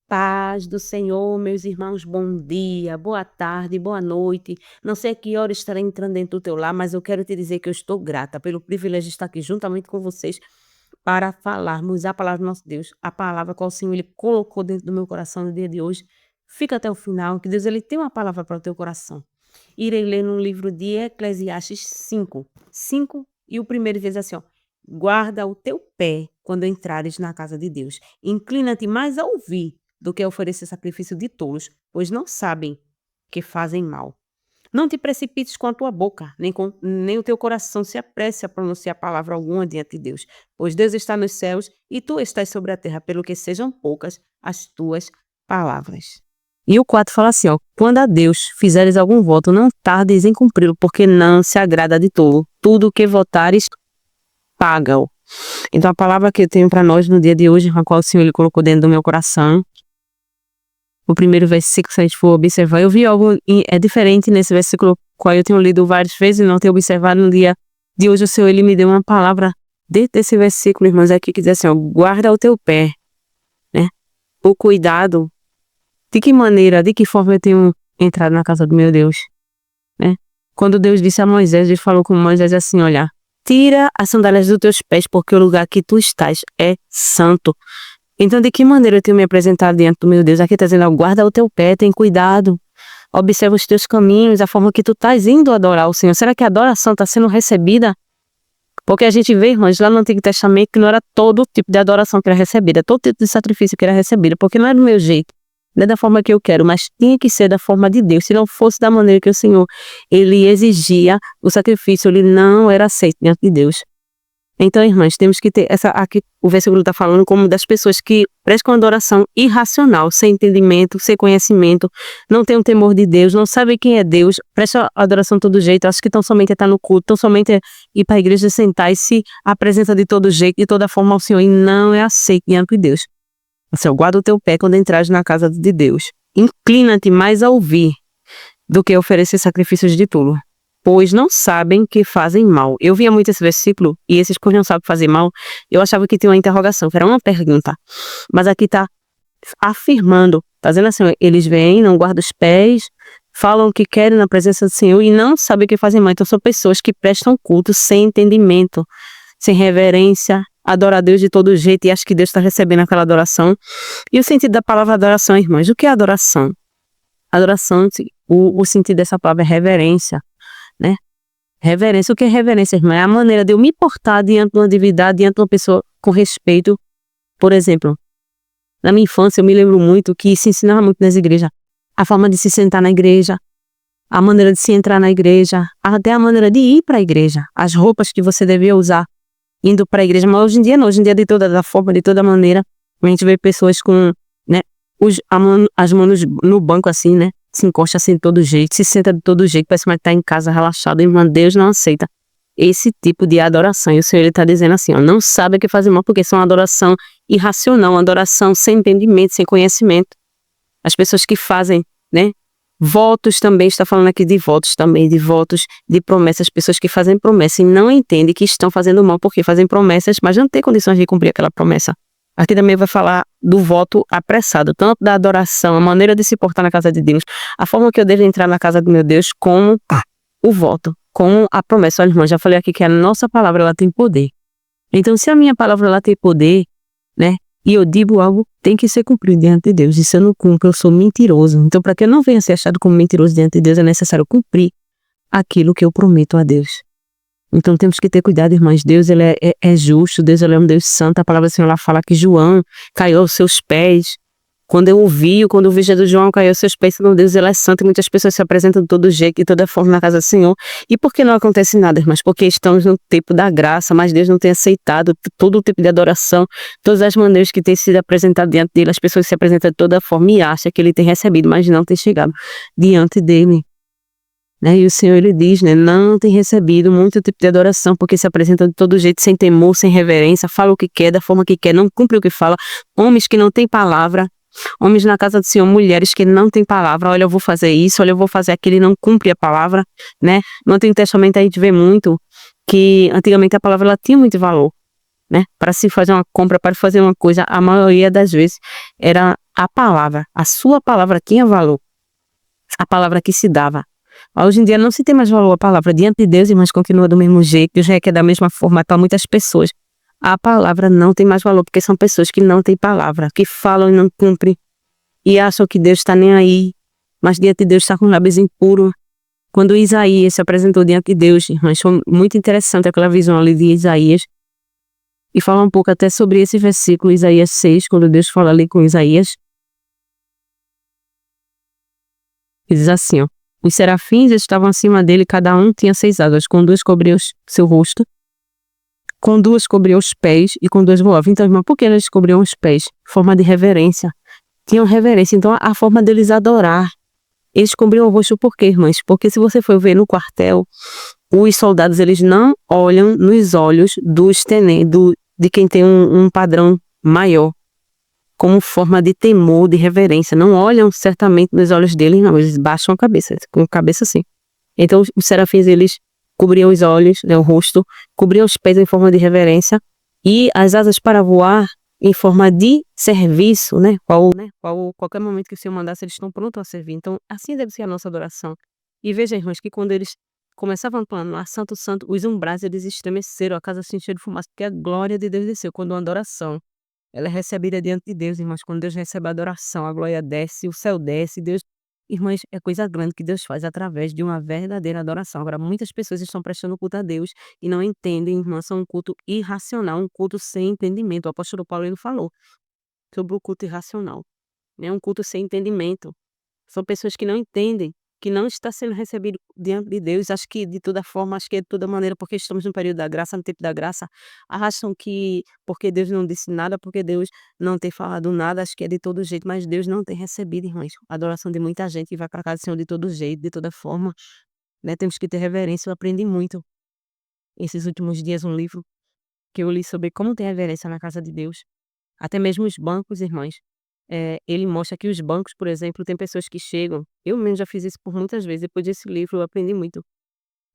Paz do Senhor, meus irmãos, bom dia, boa tarde, boa noite. Não sei a que hora estarei entrando dentro do teu lar, mas eu quero te dizer que eu estou grata pelo privilégio de estar aqui juntamente com vocês para falarmos a palavra do nosso Deus, a palavra qual o Senhor ele colocou dentro do meu coração no dia de hoje. Fica até o final, que Deus ele tem uma palavra para o teu coração. Irei ler no livro de Eclesiastes 5 e o primeiro diz assim, ó: guarda o teu pé quando entrares na casa de Deus. Inclina-te mais a ouvir do que a oferecer sacrifício de tolos, pois não sabem que fazem mal. Não te precipites com a tua boca, nem o teu coração se apresse a pronunciar palavra alguma diante de Deus, pois Deus está nos céus e tu estás sobre a terra, pelo que sejam poucas as tuas palavras. E o 4 fala assim, ó: quando a Deus fizeres algum voto, não tardes em cumpri-lo, porque não se agrada de tolo. Tudo o que votares, paga-o. Então a palavra que eu tenho para nós no dia de hoje, a qual o Senhor ele colocou dentro do meu coração, o primeiro versículo, se a gente for observar, eu vi algo diferente nesse versículo, qual eu tenho lido várias vezes e não tenho observado. No dia de hoje o Senhor ele me deu uma palavra dentro desse versículo, irmãos, aqui que diz assim, ó: guarda o teu pé, né? O cuidado, de que maneira, de que forma eu tenho entrado na casa do meu Deus, né? Quando Deus disse a Moisés, ele falou com Moisés assim, olha, tira as sandálias dos teus pés, porque o lugar que tu estás é santo. Então, de que maneira eu tenho me apresentado diante do meu Deus? Aqui está dizendo, ó, guarda o teu pé, tem cuidado, observa os teus caminhos, a forma que tu estás indo adorar o Senhor. Será que a adoração está sendo recebida? Porque a gente vê, irmãos, lá no Antigo Testamento, que não era todo tipo de adoração que era recebida, todo tipo de sacrifício que era recebido, porque não é do meu jeito, não é da forma que eu quero, mas tinha que ser da forma de Deus. Se não fosse da maneira que o Senhor, ele exigia o sacrifício, ele não era aceito diante de Deus. Então, irmãs, temos que ter aqui o versículo está falando como das pessoas que prestam adoração irracional, sem entendimento, sem conhecimento, não tem o temor de Deus, não sabem quem é Deus, prestam adoração de todo jeito, acham que estão somente a estar no culto, estão somente a ir para a igreja sentar e se apresenta de todo jeito, de toda forma ao Senhor, e não é aceito diante de Deus. O Senhor, guarda o teu pé quando entrares na casa de Deus. Inclina-te mais a ouvir do que oferecer sacrifícios de tolo, pois não sabem que fazem mal. Eu via muito esse versículo, e esses que não sabem fazer mal, eu achava que tinha uma interrogação, que era uma pergunta. Mas aqui está afirmando, está dizendo assim, eles vêm, não guardam os pés, falam o que querem na presença do Senhor e não sabem o que fazem mal. Então são pessoas que prestam culto sem entendimento, sem reverência, adoram a Deus de todo jeito e acham que Deus está recebendo aquela adoração. E o sentido da palavra adoração, irmãos, o que é adoração? Adoração, o sentido dessa palavra é reverência, né? Reverência, o que é reverência, irmã? É a maneira de eu me portar diante de uma divindade, diante de uma pessoa com respeito. Por exemplo, na minha infância eu me lembro muito que se ensinava muito nas igrejas, a forma de se sentar na igreja, a maneira de se entrar na igreja, até a maneira de ir para a igreja, as roupas que você devia usar indo para a igreja. Mas hoje em dia não, hoje em dia de toda forma, de toda maneira, a gente vê pessoas com, né, as mãos no banco assim, né? Se encosta assim de todo jeito, se senta de todo jeito, parece que está em casa relaxado. Irmã, Deus não aceita esse tipo de adoração. E o Senhor está dizendo assim, ó, não sabe o que fazer mal, porque são uma adoração irracional, uma adoração sem entendimento, sem conhecimento. As pessoas que fazem, né, votos também, está falando aqui de votos também, de votos, de promessas, pessoas que fazem promessa e não entendem que estão fazendo mal porque fazem promessas, mas não têm condições de cumprir aquela promessa. Aqui também vai falar do voto apressado, tanto da adoração, a maneira de se portar na casa de Deus, a forma que eu devo entrar na casa do meu Deus, como o voto, como a promessa. Olha, irmão, já falei aqui que a nossa palavra, ela tem poder. Então, se a minha palavra, ela tem poder, né, e eu digo algo, tem que ser cumprido diante de Deus. E se eu não cumpro, eu sou mentiroso. Então, para que eu não venha ser achado como mentiroso diante de Deus, é necessário cumprir aquilo que eu prometo a Deus. Então temos que ter cuidado, irmãs. Deus ele é justo, Deus ele é um Deus santo. A palavra do Senhor ela fala que João caiu aos seus pés. Quando eu vi Jesus João caiu aos seus pés, meu Deus ele é santo. E muitas pessoas se apresentam de todo jeito, de toda forma na casa do Senhor. E por que não acontece nada, irmãs? Porque estamos no tempo da graça, mas Deus não tem aceitado todo o tipo de adoração, todas as maneiras que tem sido apresentado diante dele. As pessoas se apresentam de toda forma e acham que ele tem recebido, mas não tem chegado diante dele. Né? E o Senhor ele diz, né, não tem recebido muito tipo de adoração, porque se apresenta de todo jeito, sem temor, sem reverência, fala o que quer, da forma que quer, não cumpre o que fala. Homens que não têm palavra, homens na casa do Senhor, mulheres que não têm palavra, olha eu vou fazer isso, olha eu vou fazer aquilo, e não cumpre a palavra, né? No Antigo Testamento a gente vê muito que antigamente a palavra ela tinha muito valor, né? Para se fazer uma compra, para fazer uma coisa, a maioria das vezes era a palavra, a sua palavra tinha valor, a palavra que se dava. Hoje em dia não se tem mais valor a palavra diante de Deus, mas continua do mesmo jeito, Deus requer da mesma forma para muitas pessoas. A palavra não tem mais valor, porque são pessoas que não têm palavra, que falam e não cumprem, e acham que Deus está nem aí, mas diante de Deus está com os lábios impuros. Quando Isaías se apresentou diante de Deus, irmãs, foi muito interessante aquela visão ali de Isaías, e fala um pouco até sobre esse versículo, Isaías 6, quando Deus fala ali com Isaías, e diz assim, ó: os serafins estavam acima dele, cada um tinha 6 asas, com 2 cobriam seu rosto, com 2 cobriam os pés e com 2 voavam. Então, irmão, por que eles cobriam os pés? Forma de reverência. Tinham reverência, então a forma deles adorar. Eles cobriam o rosto por quê, irmãs? Porque se você for ver no quartel, os soldados, eles não olham nos olhos dos de quem tem um padrão maior, como forma de temor, de reverência. Não olham certamente nos olhos deles, não, eles baixam a cabeça, com a cabeça assim. Então, os serafins, eles cobriam os olhos, né, o rosto, cobriam os pés em forma de reverência, e as asas para voar em forma de serviço, né? Qualquer momento que o Senhor mandasse, eles estão prontos a servir. Então, assim deve ser a nossa adoração. E veja, irmãos, que quando eles começavam a clamar Santo, Santo, os umbrais, eles estremeceram, a casa se encheu de fumaça, porque a glória de Deus desceu. Quando uma adoração, ela é recebida diante de Deus, irmãos, quando Deus recebe a adoração, a glória desce, o céu desce, Deus... Irmãs, é coisa grande que Deus faz através de uma verdadeira adoração. Agora, muitas pessoas estão prestando culto a Deus e não entendem, irmãs, são um culto irracional, um culto sem entendimento. O apóstolo Paulo, ele falou sobre o culto irracional, né? Um culto sem entendimento. São pessoas que não entendem, que não está sendo recebido diante de Deus. Acho que de toda forma, acho que é de toda maneira, porque estamos no período da graça, no tempo da graça, acham que porque Deus não disse nada, porque Deus não tem falado nada, acho que é de todo jeito, mas Deus não tem recebido, irmãos, a adoração de muita gente que vai para casa do Senhor de todo jeito, de toda forma, né? Temos que ter reverência. Eu aprendi muito esses últimos dias um livro que eu li sobre como ter reverência na casa de Deus. Até mesmo os bancos, irmãs. Ele mostra que os bancos, por exemplo, tem pessoas que chegam, eu mesmo já fiz isso por muitas vezes, depois desse livro eu aprendi muito.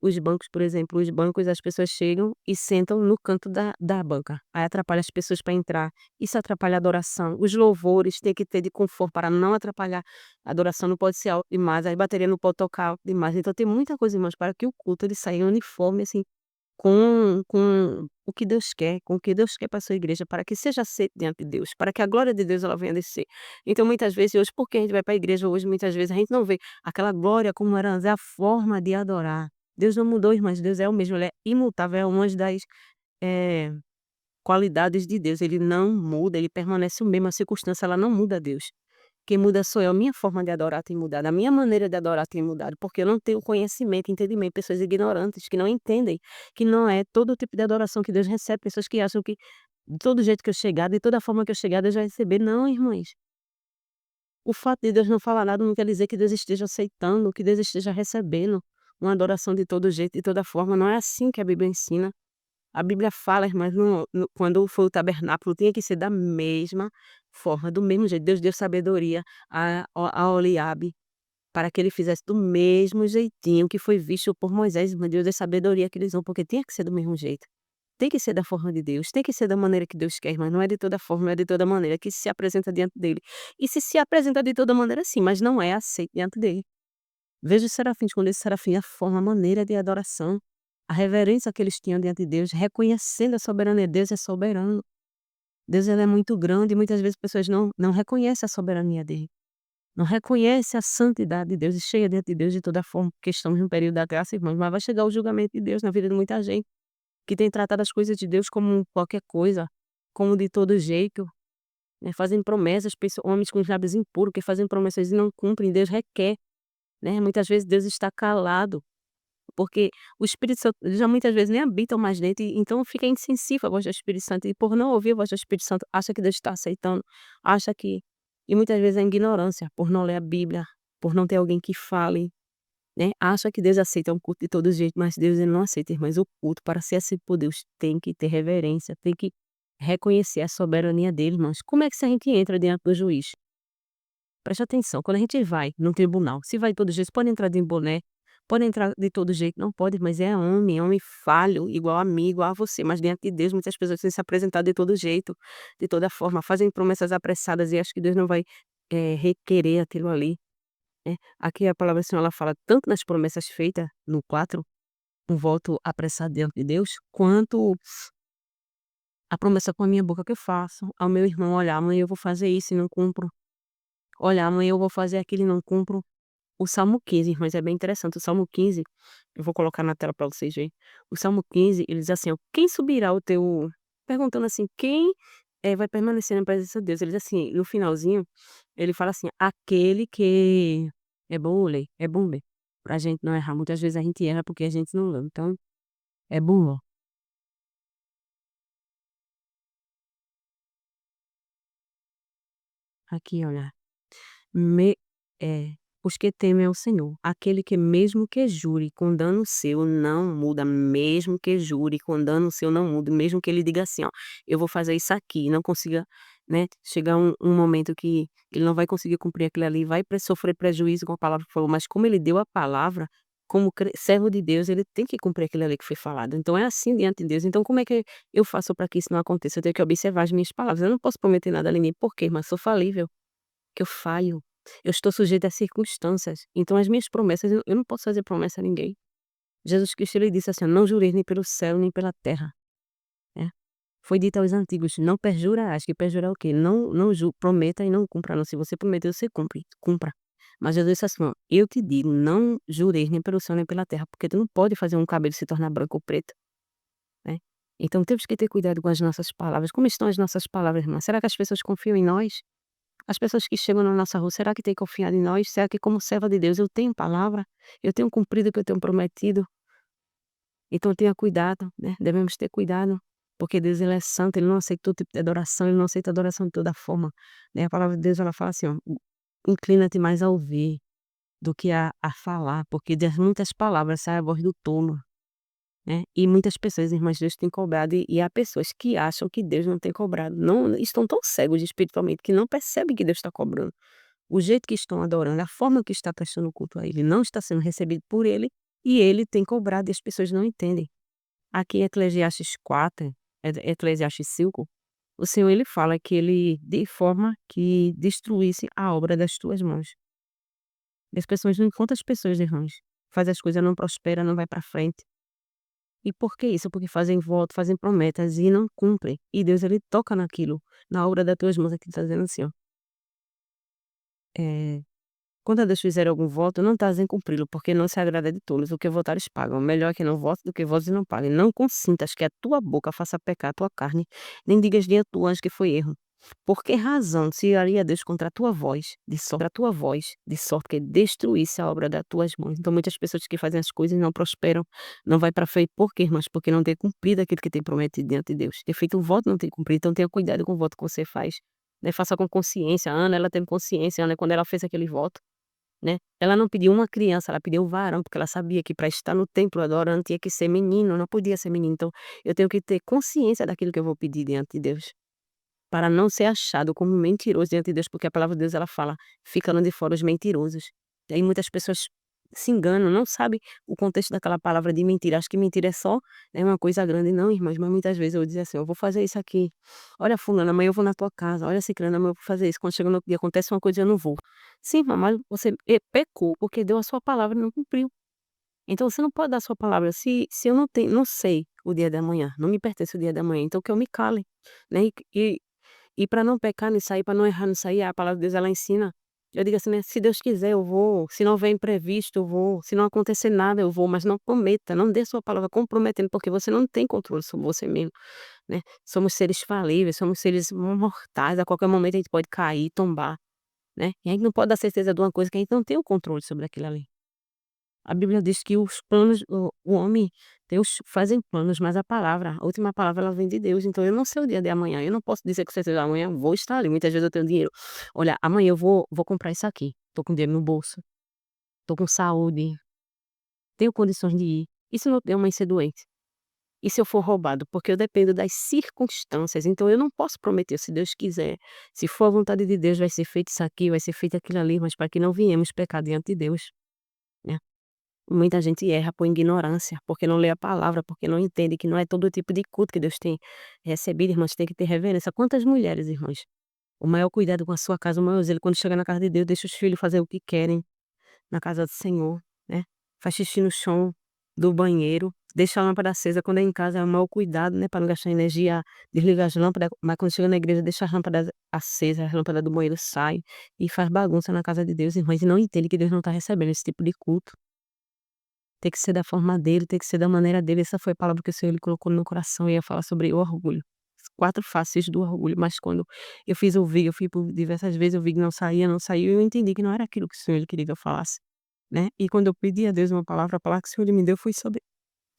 Os bancos, por exemplo, os bancos, as pessoas chegam e sentam no canto da banca. Aí atrapalha as pessoas para entrar. Isso atrapalha a adoração. Os louvores têm que ter de conforto para não atrapalhar. A adoração não pode ser alta demais, a bateria não pode tocar alto demais. Então tem muita coisa, irmãos, para que o culto ele saia uniforme, assim, com o que Deus quer, com o que Deus quer para a sua igreja, para que seja aceito diante de Deus, para que a glória de Deus ela venha descer. Então, muitas vezes, hoje, porque a gente vai para a igreja hoje, muitas vezes a gente não vê aquela glória como era antes, é a forma de adorar. Deus não mudou, irmãs, Deus é o mesmo, ele é imutável, é uma das eh, qualidades de Deus, ele não muda, ele permanece o mesmo, a circunstância ela não muda Deus. Quem muda sou eu, a minha forma de adorar tem mudado, a minha maneira de adorar tem mudado, porque eu não tenho conhecimento, entendimento, pessoas ignorantes que não entendem, que não é todo tipo de adoração que Deus recebe, pessoas que acham que de todo jeito que eu chegar, de toda forma que eu chegar, Deus vai receber. Não, irmãs. O fato de Deus não falar nada não quer dizer que Deus esteja aceitando, que Deus esteja recebendo uma adoração de todo jeito, de toda forma. Não é assim que a Bíblia ensina. A Bíblia fala, irmãs, quando foi o tabernáculo, tinha que ser da mesma forma, do mesmo jeito. Deus deu sabedoria a Oliabe para que ele fizesse do mesmo jeitinho que foi visto por Moisés. Mas Deus deu sabedoria que eles vão, porque tinha que ser do mesmo jeito. Tem que ser da forma de Deus, tem que ser da maneira que Deus quer, mas não é de toda forma, não é de toda maneira que se apresenta diante dele. E se apresenta de toda maneira, sim, mas não é aceito diante dele. Veja os serafins, quando esse serafim, a forma, a maneira de adoração, a reverência que eles tinham diante de Deus, reconhecendo a soberania. Deus é soberano. Deus ele é muito grande e muitas vezes as pessoas não reconhecem a soberania dele. Não reconhecem a santidade de Deus e cheia diante de Deus de toda forma, porque estamos no período da graça, irmãos, mas vai chegar o julgamento de Deus na vida de muita gente que tem tratado as coisas de Deus como qualquer coisa, como de todo jeito, né, fazendo promessas, homens com os lábios impuros, que fazem promessas e não cumprem. Deus requer, né, muitas vezes Deus está calado, porque o Espírito Santo já muitas vezes nem habitam mais dentro, e então fica insensível à voz do Espírito Santo, e por não ouvir a voz do Espírito Santo, acha que Deus está aceitando, acha que... E muitas vezes é ignorância, por não ler a Bíblia, por não ter alguém que fale, né, acha que Deus aceita um culto de todo jeito, mas Deus ele não aceita, irmãs, o culto para ser aceito por Deus tem que ter reverência, tem que reconhecer a soberania dele, irmãos. Como é que se a gente entra diante do juiz? Preste atenção, quando a gente vai num tribunal, se vai de todo jeito, pode entrar de boné, pode entrar de todo jeito, não pode, mas é homem falho, igual a mim, igual a você, mas diante de Deus muitas pessoas têm se apresentado de todo jeito, de toda forma, fazem promessas apressadas e acho que Deus não vai requerer aquilo ali, né. Aqui a palavra do Senhor ela fala tanto nas promessas feitas no 4, um voto apressado diante de Deus, quanto a promessa com a minha boca que eu faço ao meu irmão: "Olha, amanhã eu vou fazer isso e não cumpro. Olha, amanhã eu vou fazer aquilo e não cumpro". O Salmo 15, mas é bem interessante, o Salmo 15, eu vou colocar na tela para vocês verem. O Salmo 15, ele diz assim, ó: "Quem subirá ao teu", perguntando assim: "Quem, vai permanecer na presença de Deus?" Ele diz assim, no finalzinho, ele fala assim: "Aquele que", é bom ler, pra gente não errar. Muitas vezes a gente erra porque a gente não lê, então é bom, ó, aqui olha. Me é, os que temem ao Senhor, aquele que mesmo que jure com dano seu não muda, mesmo que jure com dano seu não muda, mesmo que ele diga assim: "Ó, eu vou fazer isso aqui", e não consiga, né, chegar um momento que ele não vai conseguir cumprir aquilo ali, vai sofrer prejuízo com a palavra que falou, mas como ele deu a palavra, como servo de Deus, ele tem que cumprir aquilo ali que foi falado. Então é assim diante de Deus. Então como é que eu faço para que isso não aconteça? Eu tenho que observar as minhas palavras. Eu não posso prometer nada a ninguém. Por quê? Mas sou falível. Que eu falho, eu estou sujeita a circunstâncias, então as minhas promessas eu não posso fazer promessa a ninguém. Jesus Cristo ele disse assim: "Não jureis nem pelo céu nem pela terra", né. Foi dito aos antigos: "Não perjurarás", que perjurar é o quê? Não prometa e não cumpra não, se você prometeu você cumpra. Mas Jesus disse assim ó: "Eu te digo, não jureis nem pelo céu nem pela terra", porque tu não pode fazer um cabelo se tornar branco ou preto, né. Então temos que ter cuidado com as nossas palavras. Como estão as nossas palavras, irmã? Será que as pessoas confiam em nós? As pessoas que chegam na nossa rua, será que têm confiado em nós? Será que como serva de Deus eu tenho palavra? Eu tenho cumprido o que eu tenho prometido? Então tenha cuidado, né, devemos ter cuidado, porque Deus ele é santo, ele não aceita todo tipo de adoração, ele não aceita adoração de toda forma, né. A palavra de Deus ela fala assim ó: Inclina-te mais a ouvir do que a falar, porque das muitas palavras sai a voz do tolo", né. E muitas pessoas, irmãs, Deus tem cobrado e há pessoas que acham que Deus não tem cobrado, não estão tão cegos espiritualmente que não percebem que Deus está cobrando. O jeito que estão adorando, a forma que está prestando culto a ele, não está sendo recebido por ele, e ele tem cobrado e as pessoas não entendem. Aqui em Eclesiastes 4, Eclesiastes 5, o Senhor ele fala que ele de forma que destruísse a obra das tuas mãos. E as pessoas não encontram as pessoas, irmãos, faz as coisas, não prospera, não vai para frente. E por que isso? Porque fazem voto, fazem promessas e não cumprem. E Deus ele toca naquilo, na obra das tuas mãos, aqui está dizendo assim, ó, eh quando a Deus fizer algum voto, não tardes em cumpri-lo, porque não se agrada de tolos. O que votares pagam. Melhor é que não vote do que votes e não paguem. Não consintas que a tua boca faça pecar a tua carne, nem digas diante do anjo que foi erro. Por que razão se iraria Deus contra a tua voz, de sorte que destruísse a obra das tuas mãos? Então, muitas pessoas que fazem as coisas não prosperam, não vai para frente. Por quê, irmãos? Porque não tem cumprido aquilo que tem prometido diante de Deus. Ter feito um voto, não tem cumprido. Então, tenha cuidado com o voto que você faz. Né? Faça com consciência. A Ana, ela teve consciência, Ana, quando ela fez aquele voto. Né, ela não pediu uma criança, ela pediu um varão, porque ela sabia que para estar no templo adorando tinha que ser menino, não podia ser menino, então eu tenho que ter consciência daquilo que eu vou pedir diante de Deus, para não ser achado como mentiroso diante de Deus, porque a palavra de Deus ela fala: "Ficando de fora os mentirosos". E aí muitas pessoas se enganam, não sabem o contexto daquela palavra de mentira, acho que mentira é só, né, uma coisa grande, não irmãs, mas muitas vezes eu dizia assim: "Eu vou fazer isso aqui, olha fulana, amanhã eu vou na tua casa, olha ciclana, amanhã eu vou fazer isso", quando chega no outro dia acontece uma coisa e eu não vou. Sim, irmã, mas você pecou, porque deu a sua palavra e não cumpriu. Então você não pode dar a sua palavra, se eu não sei o dia da manhã, não me pertence o dia da manhã, então que eu me cale, né, e para não pecar nisso aí, para não errar nisso aí, a palavra de Deus ela ensina, eu digo assim, né: "Se Deus quiser eu vou, se não houver imprevisto eu vou, se não acontecer nada eu vou", mas não prometa, não dê sua palavra comprometendo, porque você não tem controle sobre você mesmo, né. Somos seres falíveis, somos seres mortais, a qualquer momento a gente pode cair, tombar, né. E a gente não pode dar certeza de uma coisa que a gente não tem o controle sobre aquilo ali. A Bíblia diz que os planos o homem, Deus fazem planos, mas a última palavra ela vem de Deus, então eu não sei o dia de amanhã, eu não posso dizer com certeza amanhã vou estar ali, muitas vezes eu tenho dinheiro, olha, amanhã eu vou comprar isso aqui, tô com dinheiro no bolso, tô com saúde, tenho condições de ir, e se minha mãe ser doente? E se eu for roubado? Porque eu dependo das circunstâncias, então eu não posso prometer, se Deus quiser, se for a vontade de Deus vai ser feito isso aqui, vai ser feito aquilo ali, mas para que não venhamos pecar diante de Deus, né. Muita gente erra por ignorância, porque não lê a palavra, porque não entende que não é todo tipo de culto que Deus tem recebido, irmãos, tem que ter reverência. Quantas mulheres, irmãs, O maior cuidado com a sua casa, o maior zelo, quando chega na casa de Deus, deixa os filhos fazer o que querem na casa do Senhor, né. Faz xixi no chão do banheiro, deixa a lâmpada acesa, quando é em casa é o maior cuidado, né, para não gastar energia, desliga as lâmpadas, mas quando chega na igreja deixa as lâmpadas acesas, as lâmpadas do banheiro sai e faz bagunça na casa de Deus, irmãs, e não entende que Deus não está recebendo esse tipo de culto. Tem que ser da forma dele, tem que ser da maneira dele. Essa foi a palavra que o Senhor ele colocou no meu coração, eu ia falar sobre o orgulho. As 4 faces do orgulho, mas quando eu fiz ouvir, eu fui por diversas vezes, eu vi que não saía, não saiu, e eu entendi que não era aquilo que o Senhor ele queria que eu falasse, né. E quando eu pedi a Deus uma palavra, a palavra que o Senhor ele me deu foi sobre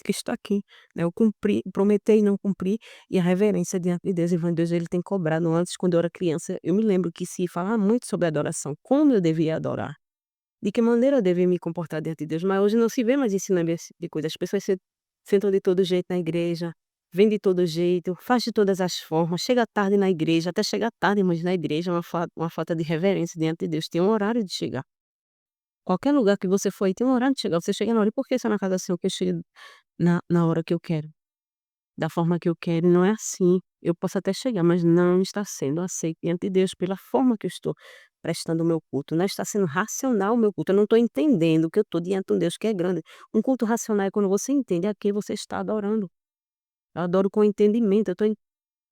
que está aqui, né, eu cumpri, prometer e não cumprir, e a reverência diante de Deus, e Deus ele tem cobrado. Antes, quando eu era criança, eu me lembro que se falava muito sobre adoração, como eu devia adorar. De que maneira eu deveria me comportar diante de Deus, mas hoje não se vê mais ensinando esse tipo de coisa. As pessoas sentam de todo jeito na igreja, vêm de todo jeito, faz de todas as formas, chega tarde na igreja, até chegar tarde, mas na igreja é uma falta de reverência diante de Deus. Tem um horário de chegar. Qualquer lugar que você for aí tem um horário de chegar. Você chega na hora, e por que só na casa do Senhor que eu chego na hora que eu quero? Da forma que eu quero, e não é assim. Eu posso até chegar, mas não está sendo aceito diante de Deus pela forma que eu estou prestando o meu culto, não está sendo racional o meu culto, eu não estou entendendo que eu estou diante de um Deus que é grande. Um culto racional é quando você entende a quem você está adorando. Eu adoro com entendimento, eu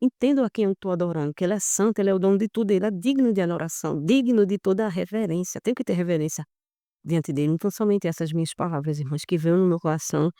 entendo a quem eu estou adorando, que Ele é santo, Ele é o dono de tudo, Ele é digno de adoração, digno de toda a reverência, tenho que ter reverência diante dele. Então somente essas minhas palavras, irmãs, que veio no meu coração